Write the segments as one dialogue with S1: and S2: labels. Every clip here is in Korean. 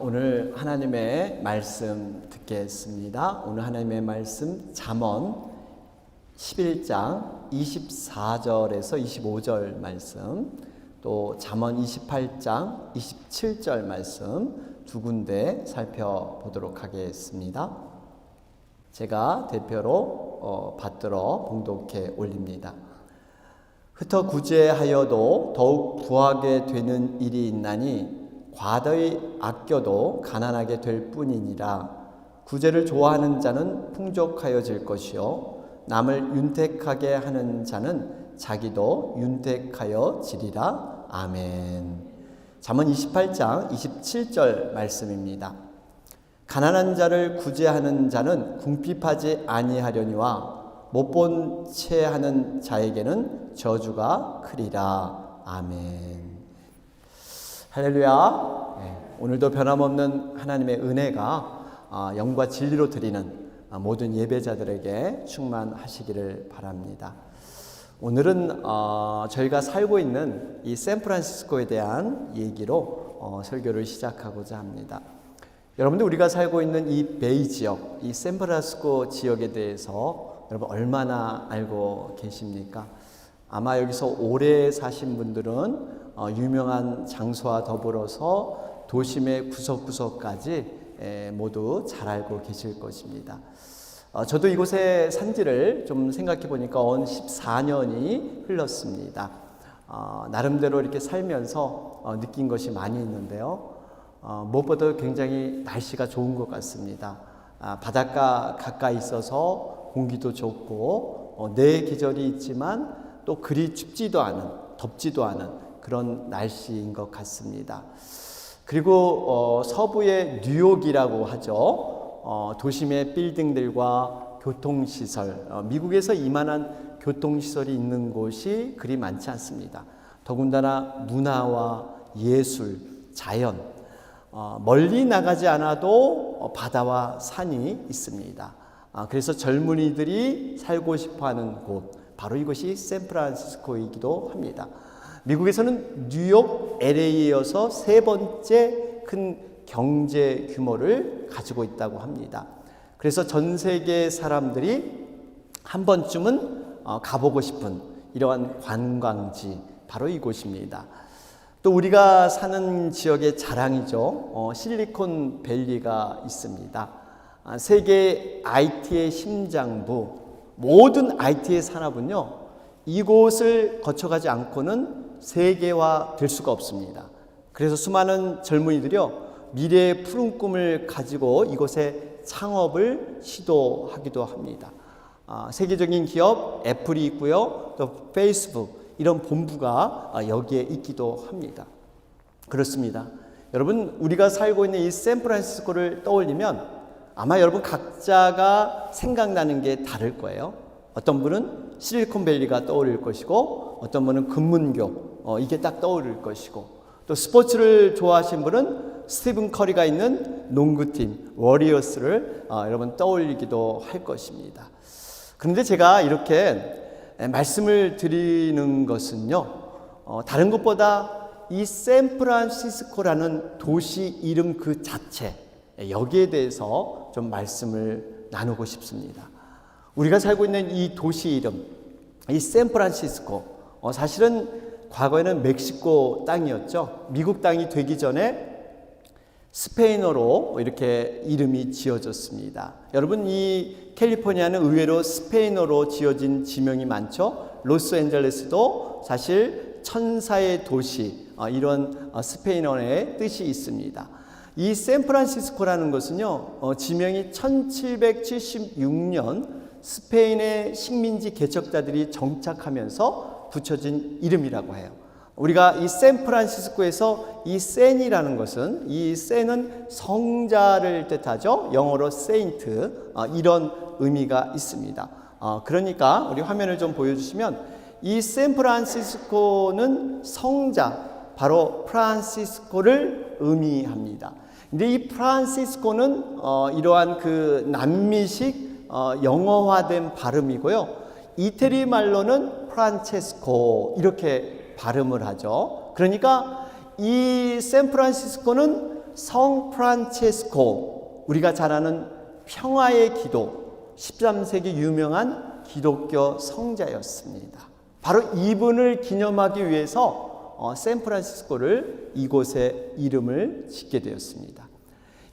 S1: 오늘 하나님의 말씀 듣겠습니다. 오늘 하나님의 말씀 잠언 11장 24절에서 25절 말씀, 또 잠언 28장 27절 말씀 두 군데 살펴보도록 하겠습니다. 제가 대표로 받들어 봉독해 올립니다. 흩어 구제하여도 더욱 구하게 되는 일이 있나니 과도히 아껴도 가난하게 될 뿐이니라. 구제를 좋아하는 자는 풍족하여질 것이요 남을 윤택하게 하는 자는 자기도 윤택하여지리라. 아멘. 잠언 28장 27절 말씀입니다. 가난한 자를 구제하는 자는 궁핍하지 아니하려니와 못 본 채 하는 자에게는 저주가 크리라. 아멘. 할렐루야. 오늘도 변함없는 하나님의 은혜가 영과 진리로 드리는 모든 예배자들에게 충만하시기를 바랍니다. 오늘은 저희가 살고 있는 이 샌프란시스코에 대한 얘기로 설교를 시작하고자 합니다. 여러분들, 우리가 살고 있는 이 베이 지역, 이 샌프란시스코 지역에 대해서 여러분 얼마나 알고 계십니까? 아마 여기서 오래 사신 분들은 유명한 장소와 더불어서 도심의 구석구석까지 모두 잘 알고 계실 것입니다. 저도 이곳에 산지를 좀 생각해 보니까 14년이 흘렀습니다. 나름대로 이렇게 살면서 느낀 것이 많이 있는데요. 무엇보다 굉장히 날씨가 좋은 것 같습니다. 바닷가 가까이 있어서 공기도 좋고 네 계절이 있지만 또 그리 춥지도 않은, 덥지도 않은 그런 날씨인 것 같습니다. 그리고 서부의 뉴욕이라고 하죠. 도심의 빌딩들과 교통시설, 미국에서 이만한 교통시설이 있는 곳이 그리 많지 않습니다. 더군다나 문화와 예술, 자연, 멀리 나가지 않아도 바다와 산이 있습니다. 그래서 젊은이들이 살고 싶어하는 곳, 바로 이것이 샌프란시스코이기도 합니다. 미국에서는 뉴욕, LA에 이어서 세 번째 큰 경제 규모를 가지고 있다고 합니다. 그래서 전 세계 사람들이 한 번쯤은 가보고 싶은 이러한 관광지, 바로 이곳입니다. 또 우리가 사는 지역의 자랑이죠. 실리콘밸리가 있습니다. 세계 IT의 심장부, 모든 IT의 산업은요, 이곳을 거쳐가지 않고는 세계화될 수가 없습니다. 그래서 수많은 젊은이들이요, 미래의 푸른 꿈을 가지고 이곳에 창업을 시도하기도 합니다. 세계적인 기업 애플이 있고요, 또 페이스북, 이런 본부가 여기에 있기도 합니다. 그렇습니다. 여러분, 우리가 살고 있는 이 샌프란시스코를 떠올리면 아마 여러분 각자가 생각나는 게 다를 거예요. 어떤 분은 실리콘밸리가 떠오를 것이고, 어떤 분은 금문교, 이게 딱 떠오를 것이고, 또 스포츠를 좋아하시는 분은 스티븐 커리가 있는 농구팀 워리어스를 여러분 떠올리기도 할 것입니다. 그런데 제가 이렇게 말씀을 드리는 것은요, 다른 것보다 이 샌프란시스코라는 도시 이름 그 자체, 여기에 대해서 좀 말씀을 나누고 싶습니다. 우리가 살고 있는 이 도시 이름, 이 샌프란시스코, 사실은 과거에는 멕시코 땅이었죠. 미국 땅이 되기 전에 스페인어로 이렇게 이름이 지어졌습니다. 여러분, 이 캘리포니아는 의외로 스페인어로 지어진 지명이 많죠. 로스앤젤레스도 사실 천사의 도시, 이런 스페인어의 뜻이 있습니다. 이 샌프란시스코라는 것은요, 지명이 1776년 스페인의 식민지 개척자들이 정착하면서 붙여진 이름이라고 해요. 우리가 이 샌프란시스코에서 이 샌이라는 것은, 이 샌은 성자를 뜻하죠. 영어로 세인트, 이런 의미가 있습니다. 그러니까 우리 화면을 좀 보여주시면, 이 샌프란시스코는 성자, 바로 프란시스코를 의미합니다. 근데 이 프란시스코는 이러한 그 남미식 영어화된 발음이고요. 이태리 말로는 프란체스코, 이렇게 발음을 하죠. 그러니까 이 샌프란시스코는 성 프란체스코, 우리가 잘 아는 평화의 기도, 13세기 유명한 기독교 성자였습니다. 바로 이분을 기념하기 위해서 샌프란시스코를 이곳에 이름을 짓게 되었습니다.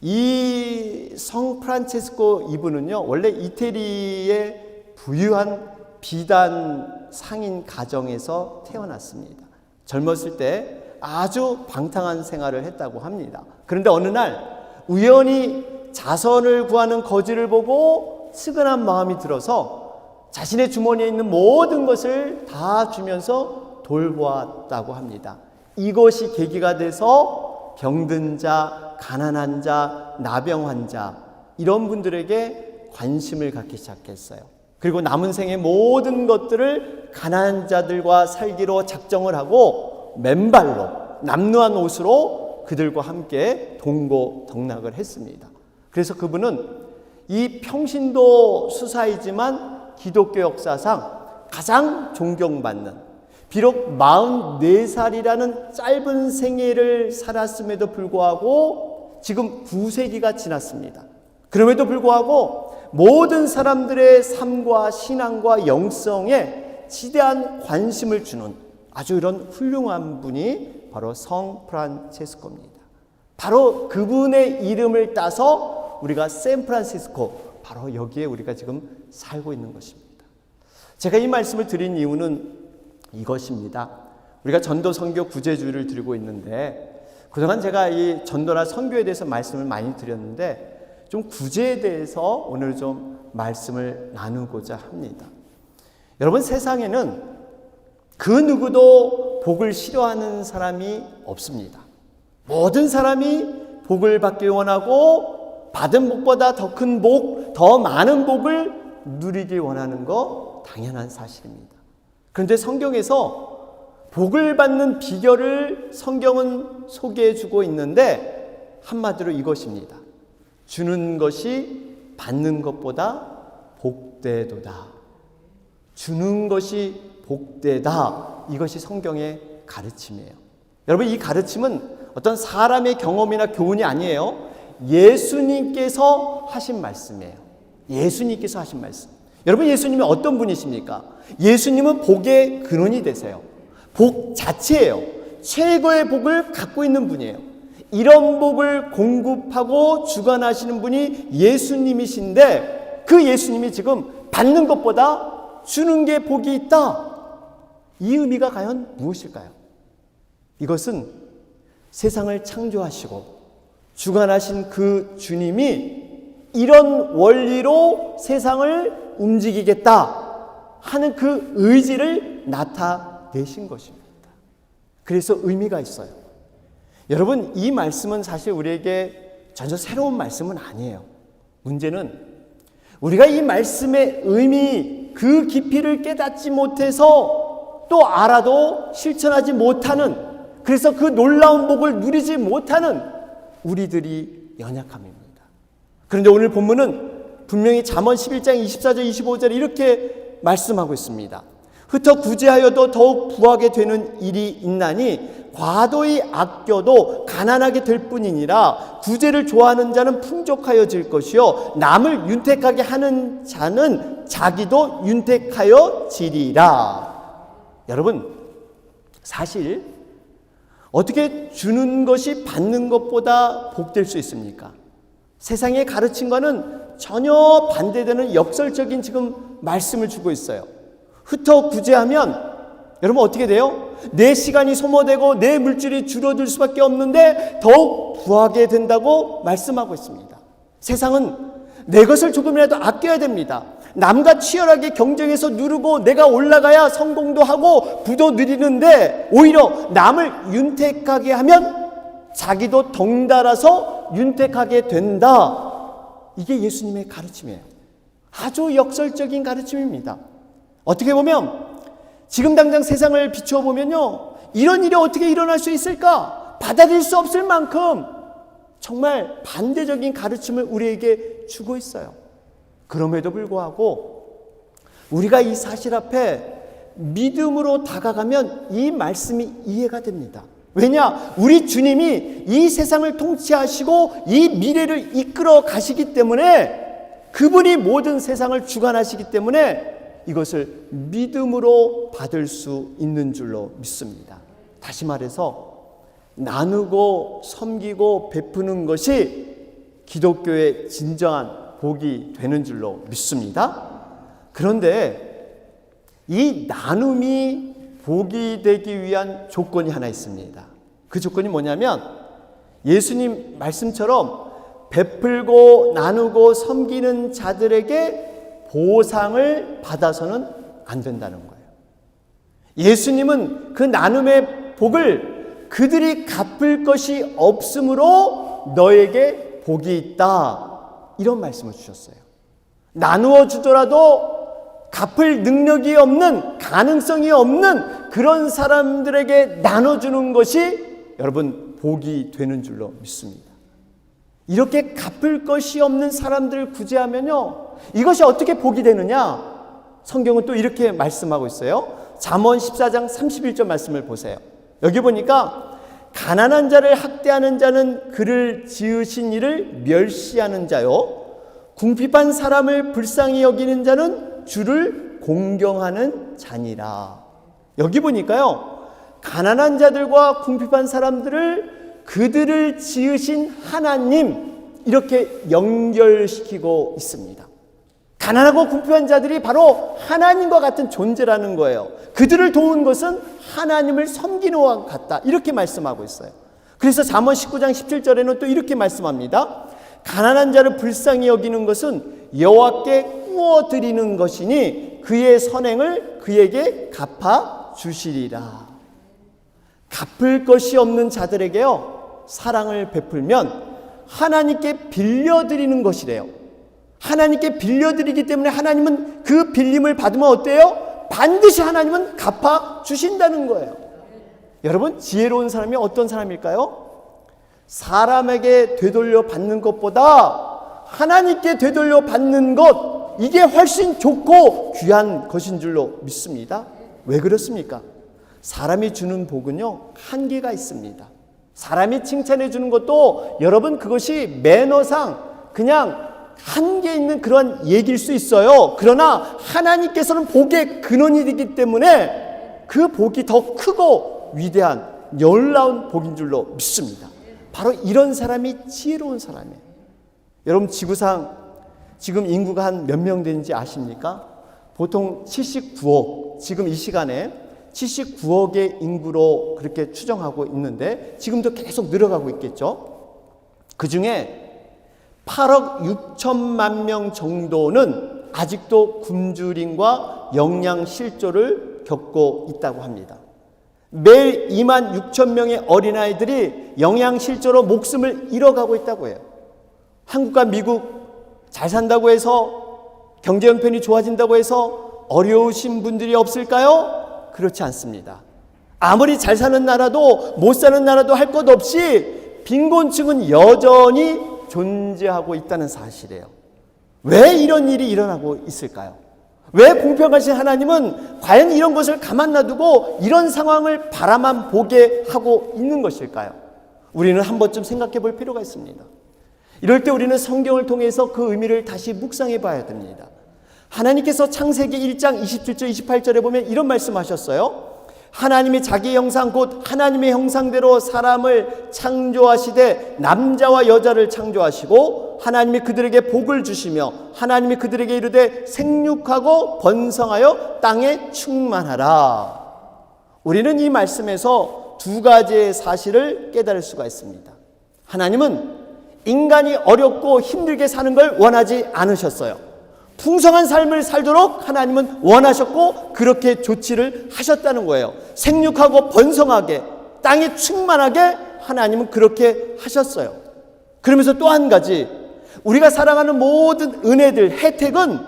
S1: 이 성 프란체스코 이분은요, 원래 이태리의 부유한 비단 상인 가정에서 태어났습니다. 젊었을 때 아주 방탕한 생활을 했다고 합니다. 그런데 어느 날 우연히 자선을 구하는 거지를 보고 측은한 마음이 들어서 자신의 주머니에 있는 모든 것을 다 주면서 돌보았다고 합니다. 이것이 계기가 돼서 병든 자, 가난한 자, 나병 환자, 이런 분들에게 관심을 갖기 시작했어요. 그리고 남은 생의 모든 것들을 가난한 자들과 살기로 작정을 하고 맨발로 남루한 옷으로 그들과 함께 동고동락을 했습니다. 그래서 그분은 이 평신도 수사이지만 기독교 역사상 가장 존경받는, 비록 44살이라는 짧은 생애를 살았음에도 불구하고 지금 9세기가 지났습니다. 그럼에도 불구하고 모든 사람들의 삶과 신앙과 영성에 지대한 관심을 주는 아주 이런 훌륭한 분이 바로 성 프란체스코입니다. 바로 그분의 이름을 따서 우리가 샌프란시스코, 바로 여기에 우리가 지금 살고 있는 것입니다. 제가 이 말씀을 드린 이유는 이것입니다. 우리가 전도 선교 구제주의를 드리고 있는데, 그동안 제가 이 전도나 선교에 대해서 말씀을 많이 드렸는데 좀 구제에 대해서 오늘 좀 말씀을 나누고자 합니다. 여러분, 세상에는 그 누구도 복을 싫어하는 사람이 없습니다. 모든 사람이 복을 받길 원하고 받은 복보다 더 큰 복, 더 많은 복을 누리길 원하는 거 당연한 사실입니다. 그런데 성경에서 복을 받는 비결을 성경은 소개해 주고 있는데 한마디로 이것입니다. 주는 것이 받는 것보다 복되도다. 주는 것이 복되다. 이것이 성경의 가르침이에요. 여러분, 이 가르침은 어떤 사람의 경험이나 교훈이 아니에요. 예수님께서 하신 말씀이에요. 예수님께서 하신 말씀. 여러분, 예수님이 어떤 분이십니까? 예수님은 복의 근원이 되세요. 복 자체예요. 최고의 복을 갖고 있는 분이에요. 이런 복을 공급하고 주관하시는 분이 예수님이신데, 그 예수님이 지금 받는 것보다 주는 게 복이 있다. 이 의미가 과연 무엇일까요? 이것은 세상을 창조하시고 주관하신 그 주님이 이런 원리로 세상을 움직이겠다 하는 그 의지를 나타내신 것입니다. 그래서 의미가 있어요. 여러분, 이 말씀은 사실 우리에게 전혀 새로운 말씀은 아니에요. 문제는 우리가 이 말씀의 의미, 그 깊이를 깨닫지 못해서 또 알아도 실천하지 못하는, 그래서 그 놀라운 복을 누리지 못하는 우리들이 연약함입니다. 그런데 오늘 본문은 분명히 잠언 11장 24절 25절에 이렇게 말씀하고 있습니다. 흩어 구제하여도 더욱 부하게 되는 일이 있나니 과도히 아껴도 가난하게 될 뿐이니라. 구제를 좋아하는 자는 풍족하여질 것이요 남을 윤택하게 하는 자는 자기도 윤택하여지리라. 여러분, 사실 어떻게 주는 것이 받는 것보다 복될 수 있습니까? 세상의 가르침과는 전혀 반대되는 역설적인 지금 말씀을 주고 있어요. 흩어 구제하면 여러분 어떻게 돼요? 내 시간이 소모되고 내 물질이 줄어들 수밖에 없는데 더욱 부하게 된다고 말씀하고 있습니다. 세상은 내 것을 조금이라도 아껴야 됩니다. 남과 치열하게 경쟁해서 누르고 내가 올라가야 성공도 하고 부도 누리는데, 오히려 남을 윤택하게 하면 자기도 덩달아서 윤택하게 된다. 이게 예수님의 가르침이에요. 아주 역설적인 가르침입니다. 어떻게 보면 지금 당장 세상을 비추어 보면요, 이런 일이 어떻게 일어날 수 있을까? 받아들일 수 없을 만큼 정말 반대적인 가르침을 우리에게 주고 있어요. 그럼에도 불구하고 우리가 이 사실 앞에 믿음으로 다가가면 이 말씀이 이해가 됩니다. 왜냐? 우리 주님이 이 세상을 통치하시고 이 미래를 이끌어 가시기 때문에, 그분이 모든 세상을 주관하시기 때문에 이것을 믿음으로 받을 수 있는 줄로 믿습니다. 다시 말해서 나누고 섬기고 베푸는 것이 기독교의 진정한 복이 되는 줄로 믿습니다. 그런데 이 나눔이 복이 되기 위한 조건이 하나 있습니다. 그 조건이 뭐냐면 예수님 말씀처럼 베풀고 나누고 섬기는 자들에게 보상을 받아서는 안 된다는 거예요. 예수님은 그 나눔의 복을 그들이 갚을 것이 없으므로 너에게 복이 있다, 이런 말씀을 주셨어요. 나누어 주더라도 갚을 능력이 없는, 가능성이 없는 그런 사람들에게 나눠주는 것이 여러분 복이 되는 줄로 믿습니다. 이렇게 갚을 것이 없는 사람들을 구제하면요, 이것이 어떻게 복이 되느냐? 성경은 또 이렇게 말씀하고 있어요. 잠언 14장 31절 말씀을 보세요. 여기 보니까 가난한 자를 학대하는 자는 그를 지으신 이를 멸시하는 자요, 궁핍한 사람을 불쌍히 여기는 자는 주를 공경하는 자니라. 여기 보니까요, 가난한 자들과 궁핍한 사람들을 그들을 지으신 하나님, 이렇게 연결시키고 있습니다. 가난하고 궁핍한 자들이 바로 하나님과 같은 존재라는 거예요. 그들을 도운 것은 하나님을 섬기는 것 같다, 이렇게 말씀하고 있어요. 그래서 잠언 19장 17절에는 또 이렇게 말씀합니다. 가난한 자를 불쌍히 여기는 것은 여호와께 구워 드리는 것이니 그의 선행을 그에게 갚아 주시리라. 갚을 것이 없는 자들에게요, 사랑을 베풀면 하나님께 빌려드리는 것이래요. 하나님께 빌려드리기 때문에 하나님은 그 빌림을 받으면 어때요? 반드시 하나님은 갚아 주신다는 거예요. 여러분, 지혜로운 사람이 어떤 사람일까요? 사람에게 되돌려 받는 것보다 하나님께 되돌려 받는 것, 이게 훨씬 좋고 귀한 것인 줄로 믿습니다. 왜 그렇습니까? 사람이 주는 복은요, 한계가 있습니다. 사람이 칭찬해 주는 것도 여러분 그것이 매너상 그냥 한계 있는 그런 얘기일 수 있어요. 그러나 하나님께서는 복의 근원이 되기 때문에 그 복이 더 크고 위대한 놀라운 복인 줄로 믿습니다. 바로 이런 사람이 지혜로운 사람이에요. 여러분, 지구상 지금 인구가 한 몇 명 되는지 아십니까? 보통 79억, 지금 이 시간에 79억의 인구로 그렇게 추정하고 있는데 지금도 계속 늘어가고 있겠죠. 그 중에 8억 6천만 명 정도는 아직도 굶주림과 영양실조를 겪고 있다고 합니다. 매일 2만 6천 명의 어린아이들이 영양실조로 목숨을 잃어가고 있다고 해요. 한국과 미국 잘 산다고 해서, 경제 형편이 좋아진다고 해서 어려우신 분들이 없을까요? 그렇지 않습니다. 아무리 잘 사는 나라도 못 사는 나라도 할 것 없이 빈곤층은 여전히 존재하고 있다는 사실이에요. 왜 이런 일이 일어나고 있을까요? 왜 공평하신 하나님은 과연 이런 것을 가만 놔두고 이런 상황을 바라만 보게 하고 있는 것일까요? 우리는 한 번쯤 생각해 볼 필요가 있습니다. 이럴 때 우리는 성경을 통해서 그 의미를 다시 묵상해 봐야 됩니다. 하나님께서 창세기 1장 27절 28절에 보면 이런 말씀하셨어요. 하나님이 자기 형상 곧 하나님의 형상대로 사람을 창조하시되 남자와 여자를 창조하시고 하나님이 그들에게 복을 주시며 하나님이 그들에게 이르되 생육하고 번성하여 땅에 충만하라. 우리는 이 말씀에서 두 가지의 사실을 깨달을 수가 있습니다. 하나님은 인간이 어렵고 힘들게 사는 걸 원하지 않으셨어요. 풍성한 삶을 살도록 하나님은 원하셨고 그렇게 조치를 하셨다는 거예요. 생육하고 번성하게, 땅에 충만하게 하나님은 그렇게 하셨어요. 그러면서 또 한 가지, 우리가 사랑하는 모든 은혜들, 혜택은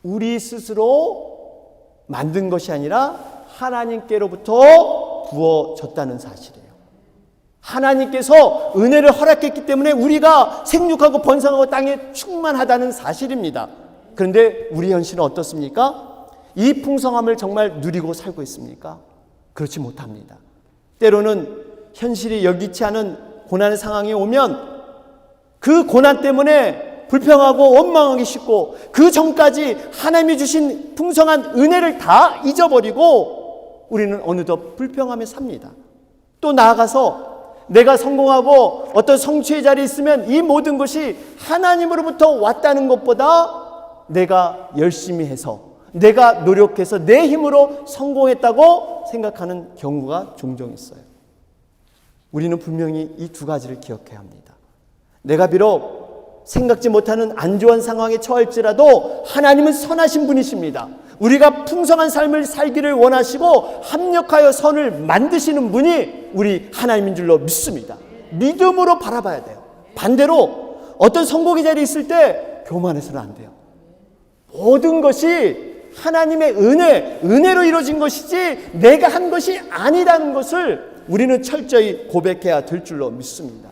S1: 우리 스스로 만든 것이 아니라 하나님께로부터 부어졌다는 사실이에요. 하나님께서 은혜를 허락했기 때문에 우리가 생육하고 번성하고 땅에 충만하다는 사실입니다. 그런데 우리 현실은 어떻습니까? 이 풍성함을 정말 누리고 살고 있습니까? 그렇지 못합니다. 때로는 현실이 여기치 않은 고난의 상황이 오면 그 고난 때문에 불평하고 원망하기 쉽고 그 전까지 하나님이 주신 풍성한 은혜를 다 잊어버리고 우리는 어느덧 불평하며 삽니다. 또 나아가서 내가 성공하고 어떤 성취의 자리에 있으면 이 모든 것이 하나님으로부터 왔다는 것보다 내가 열심히 해서 내가 노력해서 내 힘으로 성공했다고 생각하는 경우가 종종 있어요. 우리는 분명히 이 두 가지를 기억해야 합니다. 내가 비록 생각지 못하는 안 좋은 상황에 처할지라도 하나님은 선하신 분이십니다. 우리가 풍성한 삶을 살기를 원하시고 합력하여 선을 만드시는 분이 우리 하나님인 줄로 믿습니다. 믿음으로 바라봐야 돼요. 반대로 어떤 성공의 자리에 있을 때 교만해서는 안 돼요. 모든 것이 하나님의 은혜로 이루어진 것이지 내가 한 것이 아니라는 것을 우리는 철저히 고백해야 될 줄로 믿습니다.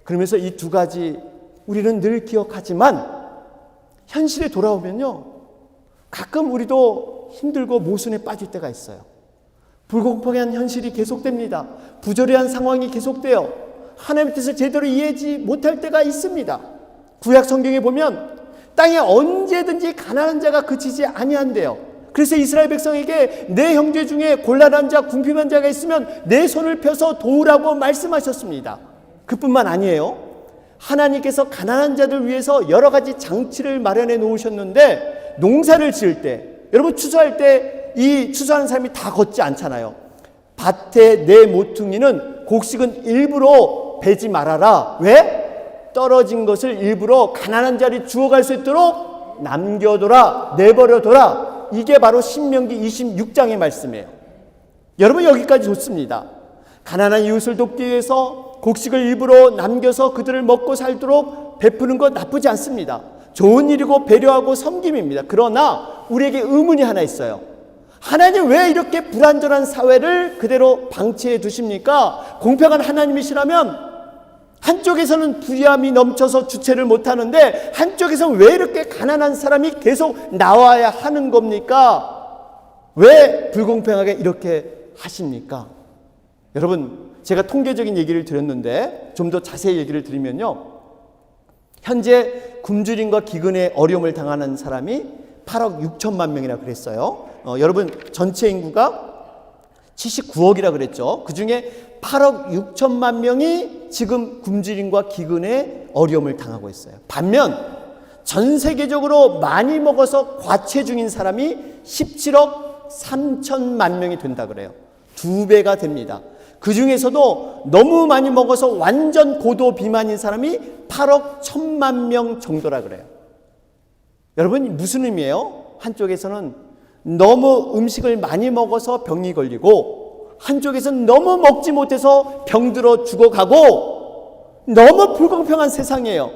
S1: 그러면서 이 두 가지 우리는 늘 기억하지만 현실에 돌아오면요, 가끔 우리도 힘들고 모순에 빠질 때가 있어요. 불공평한 현실이 계속됩니다. 부조리한 상황이 계속돼요. 하나님의 뜻을 제대로 이해하지 못할 때가 있습니다. 구약 성경에 보면 땅에 언제든지 가난한 자가 그치지 아니한대요. 그래서 이스라엘 백성에게 내 형제 중에 곤란한 자, 궁핍한 자가 있으면 내 손을 펴서 도우라고 말씀하셨습니다. 그뿐만 아니에요. 하나님께서 가난한 자들 위해서 여러 가지 장치를 마련해 놓으셨는데 농사를 지을 때, 여러분 추수할 때 이 추수하는 사람이 다 걷지 않잖아요. 밭에 내 모퉁이는 곡식은 일부러 베지 말아라. 왜? 떨어진 것을 일부러 가난한 자리 주워갈 수 있도록 남겨둬라, 내버려둬라. 이게 바로 신명기 26장의 말씀이에요. 여러분 여기까지 좋습니다. 가난한 이웃을 돕기 위해서 곡식을 일부러 남겨서 그들을 먹고 살도록 베푸는 것 나쁘지 않습니다. 좋은 일이고 배려하고 섬김입니다. 그러나 우리에게 의문이 하나 있어요. 하나님 왜 이렇게 불완전한 사회를 그대로 방치해 두십니까? 공평한 하나님이시라면 한쪽에서는 부유함이 넘쳐서 주체를 못하는데 한쪽에서는 왜 이렇게 가난한 사람이 계속 나와야 하는 겁니까? 왜 불공평하게 이렇게 하십니까? 여러분 제가 통계적인 얘기를 드렸는데 좀 더 자세히 얘기를 드리면요, 현재 굶주림과 기근에 어려움을 당하는 사람이 8억 6천만 명이라 그랬어요. 여러분 전체 인구가 79억이라 그랬죠. 그 중에 8억 6천만 명이 지금 굶주림과 기근에 어려움을 당하고 있어요. 반면 전 세계적으로 많이 먹어서 과체중인 사람이 17억 3천만 명이 된다 그래요. 2배가 됩니다. 그 중에서도 너무 많이 먹어서 완전 고도 비만인 사람이 8억 1천만 명 정도라 그래요. 여러분 무슨 의미예요? 한쪽에서는 너무 음식을 많이 먹어서 병이 걸리고 한쪽에서는 너무 먹지 못해서 병들어 죽어가고 너무 불공평한 세상이에요.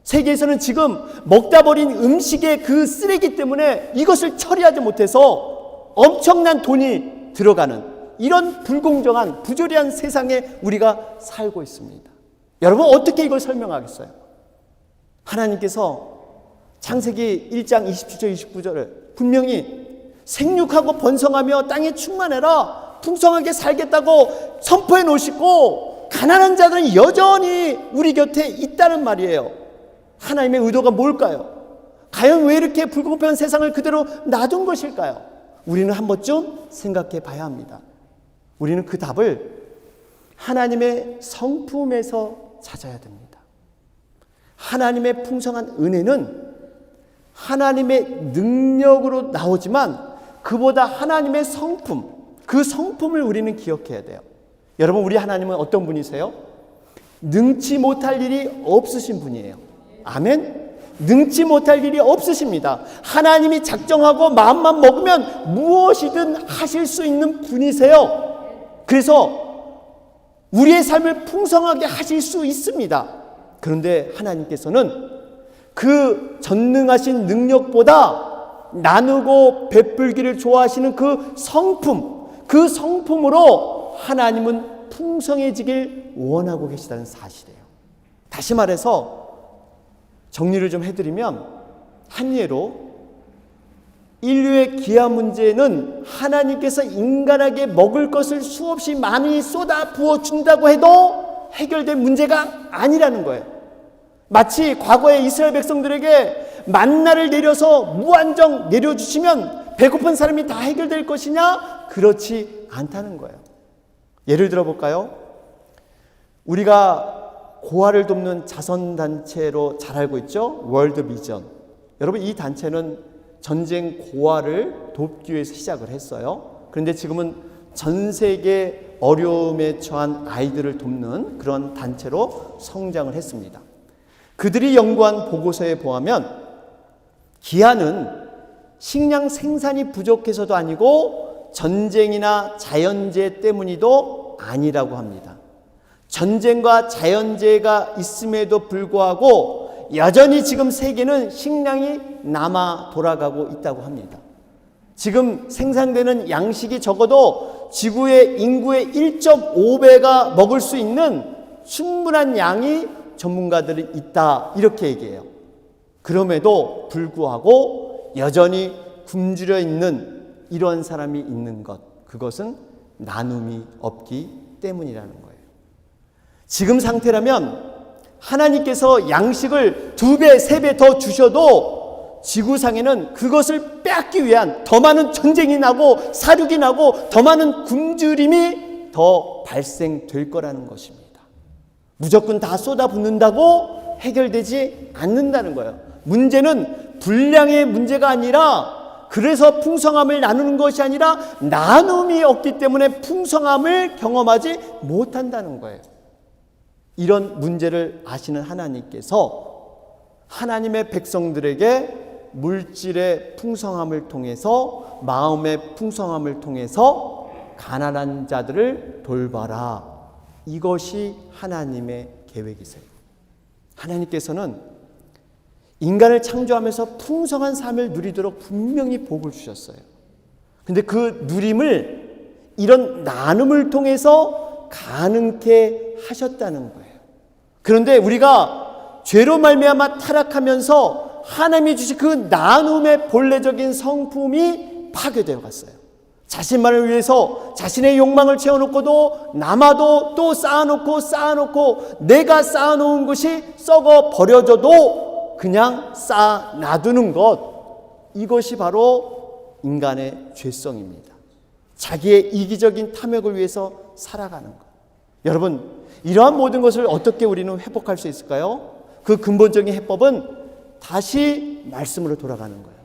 S1: 세계에서는 지금 먹다 버린 음식의 그 쓰레기 때문에 이것을 처리하지 못해서 엄청난 돈이 들어가는 이런 불공정한 부조리한 세상에 우리가 살고 있습니다. 여러분 어떻게 이걸 설명하겠어요? 하나님께서 창세기 1장 27절 29절을 분명히 생육하고 번성하며 땅에 충만해라 풍성하게 살겠다고 선포해 놓으시고 가난한 자들은 여전히 우리 곁에 있다는 말이에요. 하나님의 의도가 뭘까요? 과연 왜 이렇게 불공평한 세상을 그대로 놔둔 것일까요? 우리는 한 번쯤 생각해 봐야 합니다. 우리는 그 답을 하나님의 성품에서 찾아야 됩니다. 하나님의 풍성한 은혜는 하나님의 능력으로 나오지만 그보다 하나님의 성품, 그 성품을 우리는 기억해야 돼요. 여러분 우리 하나님은 어떤 분이세요? 능치 못할 일이 없으신 분이에요. 아멘? 능치 못할 일이 없으십니다. 하나님이 작정하고 마음만 먹으면 무엇이든 하실 수 있는 분이세요. 그래서 우리의 삶을 풍성하게 하실 수 있습니다. 그런데 하나님께서는 그 전능하신 능력보다 나누고 베풀기를 좋아하시는 그 성품, 그 성품으로 하나님은 풍성해지길 원하고 계시다는 사실이에요. 다시 말해서 정리를 좀 해드리면 한 예로 인류의 기아 문제는 하나님께서 인간에게 먹을 것을 수없이 많이 쏟아 부어준다고 해도 해결될 문제가 아니라는 거예요. 마치 과거에 이스라엘 백성들에게 만나를 내려서 무한정 내려주시면 배고픈 사람이 다 해결될 것이냐? 그렇지 않다는 거예요. 예를 들어 볼까요? 우리가 고아를 돕는 자선단체로 잘 알고 있죠? 월드 비전. 여러분, 이 단체는 전쟁 고아를 돕기 위해서 시작을 했어요. 그런데 지금은 전 세계 어려움에 처한 아이들을 돕는 그런 단체로 성장을 했습니다. 그들이 연구한 보고서에 보면 기아는 식량 생산이 부족해서도 아니고 전쟁이나 자연재해 때문이도 아니라고 합니다. 전쟁과 자연재해가 있음에도 불구하고 여전히 지금 세계는 식량이 남아 돌아가고 있다고 합니다. 지금 생산되는 양식이 적어도 지구의 인구의 1.5배가 먹을 수 있는 충분한 양이 전문가들이 있다, 이렇게 얘기해요. 그럼에도 불구하고 여전히 굶주려 있는 이런 사람이 있는 것, 그것은 나눔이 없기 때문이라는 거예요. 지금 상태라면 하나님께서 양식을 2배, 3배 더 주셔도 지구상에는 그것을 빼앗기 위한 더 많은 전쟁이 나고 사륙이 나고 더 많은 굶주림이 더 발생될 거라는 것입니다. 무조건 다 쏟아붓는다고 해결되지 않는다는 거예요. 문제는 분량의 문제가 아니라, 그래서 풍성함을 나누는 것이 아니라 나눔이 없기 때문에 풍성함을 경험하지 못한다는 거예요. 이런 문제를 아시는 하나님께서 하나님의 백성들에게 물질의 풍성함을 통해서, 마음의 풍성함을 통해서 가난한 자들을 돌봐라, 이것이 하나님의 계획이세요. 하나님께서는 인간을 창조하면서 풍성한 삶을 누리도록 분명히 복을 주셨어요. 근데 그 누림을 이런 나눔을 통해서 가능케 하셨다는 거예요. 그런데 우리가 죄로 말미암아 타락하면서 하나님이 주신 그 나눔의 본래적인 성품이 파괴되어 갔어요. 자신만을 위해서 자신의 욕망을 채워놓고도 남아도 또 쌓아놓고 내가 쌓아놓은 것이 썩어 버려져도 그냥 쌓아 놔두는 것, 이것이 바로 인간의 죄성입니다. 자기의 이기적인 탐욕을 위해서 살아가는 것. 여러분, 이러한 모든 것을 어떻게 우리는 회복할 수 있을까요? 그 근본적인 해법은 다시 말씀으로 돌아가는 거예요.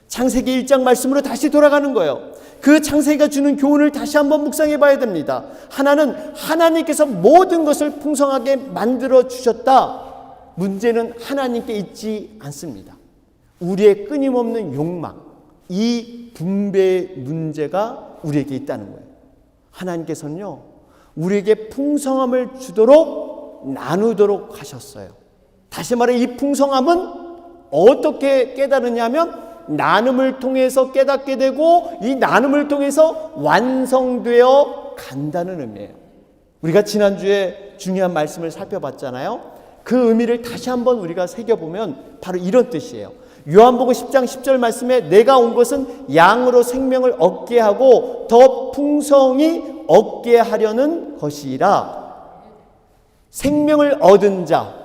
S1: 창세기 1장 말씀으로 다시 돌아가는 거예요. 그 창세기가 주는 교훈을 다시 한번 묵상해 봐야 됩니다. 하나는 하나님께서 모든 것을 풍성하게 만들어 주셨다. 문제는 하나님께 있지 않습니다. 우리의 끊임없는 욕망, 이 분배의 문제가 우리에게 있다는 거예요. 하나님께서는요, 우리에게 풍성함을 주도록 나누도록 하셨어요. 다시 말해, 이 풍성함은 어떻게 깨달으냐면 나눔을 통해서 깨닫게 되고, 이 나눔을 통해서 완성되어 간다는 의미예요. 우리가 지난주에 중요한 말씀을 살펴봤잖아요. 그 의미를 다시 한번 우리가 새겨보면 바로 이런 뜻이에요. 요한복음 10장 10절 말씀에 내가 온 것은 양으로 생명을 얻게 하고 더 풍성히 얻게 하려는 것이라. 생명을 얻은 자,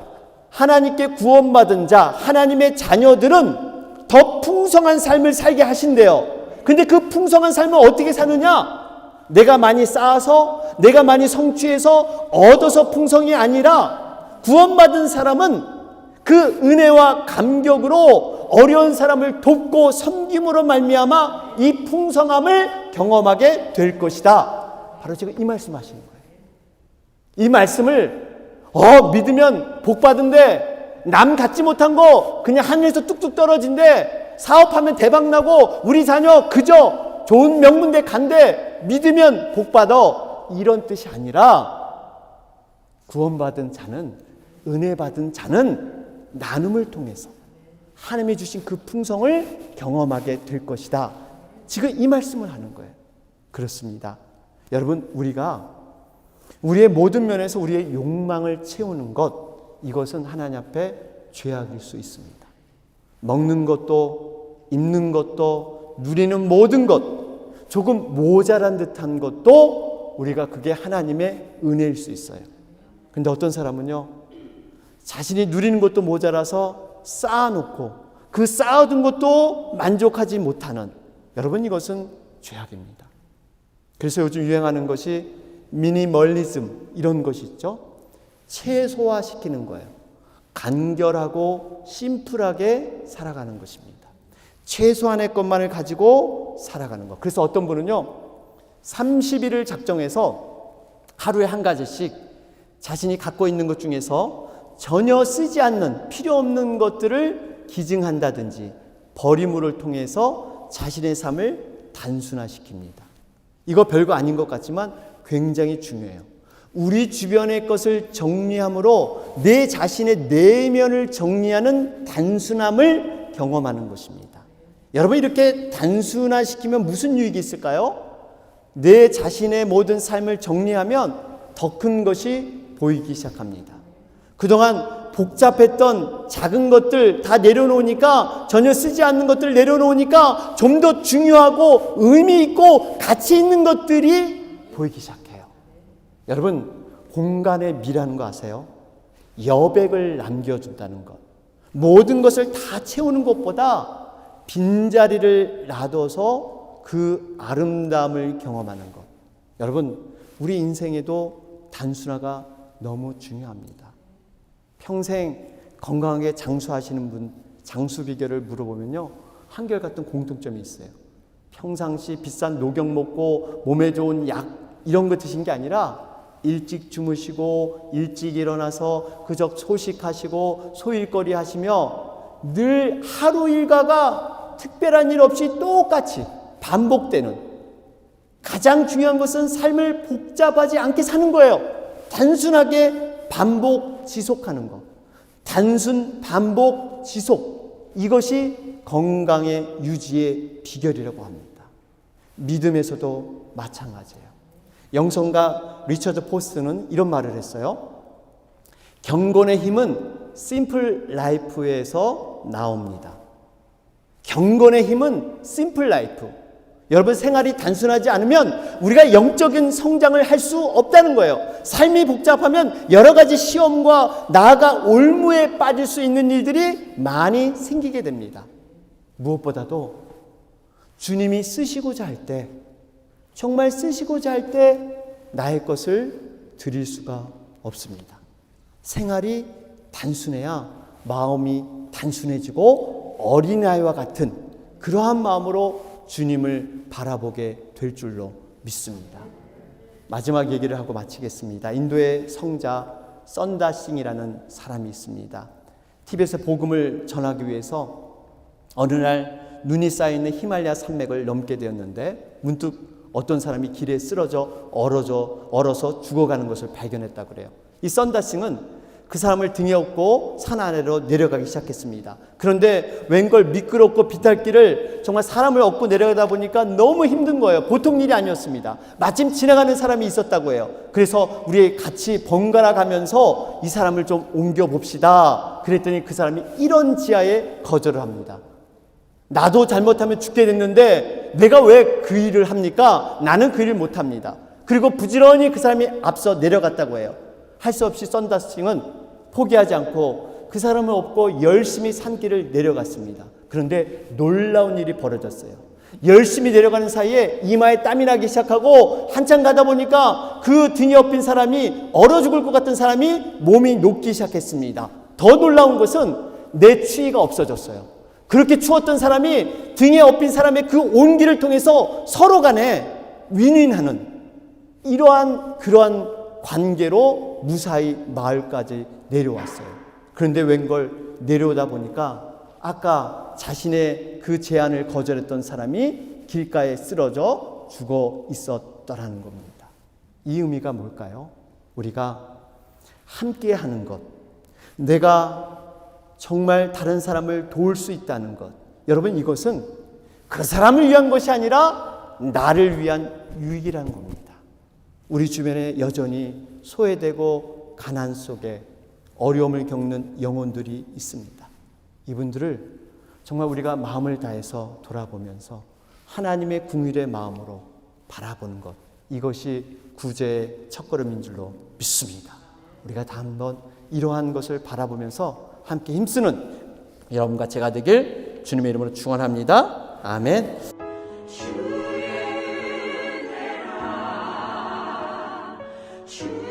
S1: 하나님께 구원받은 자, 하나님의 자녀들은 더 풍성한 삶을 살게 하신대요. 근데 그 풍성한 삶을 어떻게 사느냐? 내가 많이 쌓아서, 내가 많이 성취해서 얻어서 풍성이 아니라, 구원받은 사람은 그 은혜와 감격으로 어려운 사람을 돕고 섬김으로 말미암아 이 풍성함을 경험하게 될 것이다. 바로 지금 이 말씀 하시는 거예요. 이 말씀을 믿으면 복 받은데, 남 갖지 못한 거 그냥 하늘에서 뚝뚝 떨어진대, 사업하면 대박 나고 우리 자녀 그저 좋은 명문대 간대, 믿으면 복 받아, 이런 뜻이 아니라, 구원받은 자는, 은혜 받은 자는 나눔을 통해서 하나님이 주신 그 풍성을 경험하게 될 것이다. 지금 이 말씀을 하는 거예요. 그렇습니다. 여러분, 우리가 우리의 모든 면에서 우리의 욕망을 채우는 것, 이것은 하나님 앞에 죄악일 수 있습니다. 먹는 것도, 입는 것도, 누리는 모든 것, 조금 모자란 듯한 것도 우리가 그게 하나님의 은혜일 수 있어요. 근데 어떤 사람은요, 자신이 누리는 것도 모자라서 쌓아놓고 그 쌓아둔 것도 만족하지 못하는, 여러분 이것은 죄악입니다. 그래서 요즘 유행하는 것이 미니멀리즘 이런 것이 있죠. 최소화시키는 거예요. 간결하고 심플하게 살아가는 것입니다. 최소한의 것만을 가지고 살아가는 것. 그래서 어떤 분은요, 30일을 작정해서 하루에 한 가지씩 자신이 갖고 있는 것 중에서 전혀 쓰지 않는 필요 없는 것들을 기증한다든지 버림을 통해서 자신의 삶을 단순화시킵니다. 이거 별거 아닌 것 같지만 굉장히 중요해요. 우리 주변의 것을 정리함으로 내 자신의 내면을 정리하는 단순함을 경험하는 것입니다. 여러분, 이렇게 단순화시키면 무슨 유익이 있을까요? 내 자신의 모든 삶을 정리하면 더 큰 것이 보이기 시작합니다. 그동안 복잡했던 작은 것들 다 내려놓으니까, 전혀 쓰지 않는 것들 내려놓으니까 좀 더 중요하고 의미 있고 가치 있는 것들이 보이기 시작해요. 여러분, 공간의 미라는 거 아세요? 여백을 남겨준다는 것. 모든 것을 다 채우는 것보다 빈자리를 놔둬서 그 아름다움을 경험하는 것. 여러분, 우리 인생에도 단순화가 너무 중요합니다. 평생 건강하게 장수하시는 분, 장수 비결을 물어보면요, 한결같은 공통점이 있어요. 평상시 비싼 녹용 먹고 몸에 좋은 약 이런 거 드신 게 아니라 일찍 주무시고 일찍 일어나서 그저 소식하시고 소일거리 하시며 늘 하루 일과가 특별한 일 없이 똑같이 반복되는, 가장 중요한 것은 삶을 복잡하지 않게 사는 거예요. 단순하게 반복 지속하는 것. 단순 반복 지속, 이것이 건강의 유지의 비결이라고 합니다. 믿음에서도 마찬가지예요. 영성가 리처드 포스트는 이런 말을 했어요. 경건의 힘은 심플 라이프에서 나옵니다. 경건의 힘은 심플 라이프. 여러분, 생활이 단순하지 않으면 우리가 영적인 성장을 할 수 없다는 거예요. 삶이 복잡하면 여러 가지 시험과 나아가 올무에 빠질 수 있는 일들이 많이 생기게 됩니다. 무엇보다도 주님이 쓰시고자 할 때, 정말 쓰시고자 할 때 나의 것을 드릴 수가 없습니다. 생활이 단순해야 마음이 단순해지고 어린아이와 같은 그러한 마음으로 주님을 바라보게 될 줄로 믿습니다. 마지막 얘기를 하고 마치겠습니다. 인도의 성자 썬다싱이라는 사람이 있습니다. 티벳에 복음을 전하기 위해서 어느 날 눈이 쌓여있는 히말라야 산맥을 넘게 되었는데 문득 어떤 사람이 길에 쓰러져 얼어서 죽어가는 것을 발견했다고 그래요. 이 썬다싱은 그 사람을 등에 업고 산 아래로 내려가기 시작했습니다. 그런데 웬걸 미끄럽고 비탈길을 정말 사람을 업고 내려가다 보니까 너무 힘든 거예요. 보통 일이 아니었습니다. 마침 지나가는 사람이 있었다고 해요. 그래서 우리 같이 번갈아 가면서 이 사람을 좀 옮겨봅시다. 그랬더니 그 사람이 이런 지하에 거절을 합니다. 나도 잘못하면 죽게 됐는데 내가 왜 그 일을 합니까? 나는 그 일을 못합니다. 그리고 부지런히 그 사람이 앞서 내려갔다고 해요. 할 수 없이 썬다싱은 포기하지 않고 그 사람을 업고 열심히 산길을 내려갔습니다. 그런데 놀라운 일이 벌어졌어요. 열심히 내려가는 사이에 이마에 땀이 나기 시작하고 한참 가다 보니까 그 등에 업힌 사람이 얼어 죽을 것 같은 사람이 몸이 녹기 시작했습니다. 더 놀라운 것은 내 추위가 없어졌어요. 그렇게 추웠던 사람이 등에 업힌 사람의 그 온기를 통해서 서로 간에 윈윈하는 그러한 관계로 무사히 마을까지 내려왔어요. 그런데 웬걸 내려오다 보니까 아까 자신의 그 제안을 거절했던 사람이 길가에 쓰러져 죽어 있었더라는 겁니다. 이 의미가 뭘까요? 우리가 함께 하는 것, 내가 정말 다른 사람을 도울 수 있다는 것, 여러분 이것은 그 사람을 위한 것이 아니라 나를 위한 유익이라는 겁니다. 우리 주변에 여전히 소외되고 가난 속에 어려움을 겪는 영혼들이 있습니다. 이분들을 정말 우리가 마음을 다해서 돌아보면서 하나님의 궁휼의 마음으로 바라보는 것, 이것이 구제의 첫걸음인 줄로 믿습니다. 우리가 다 한번 이러한 것을 바라보면서 함께 힘쓰는 여러분과 제가 되길 주님의 이름으로 축원합니다. 아멘.
S2: 주의 은혜라 주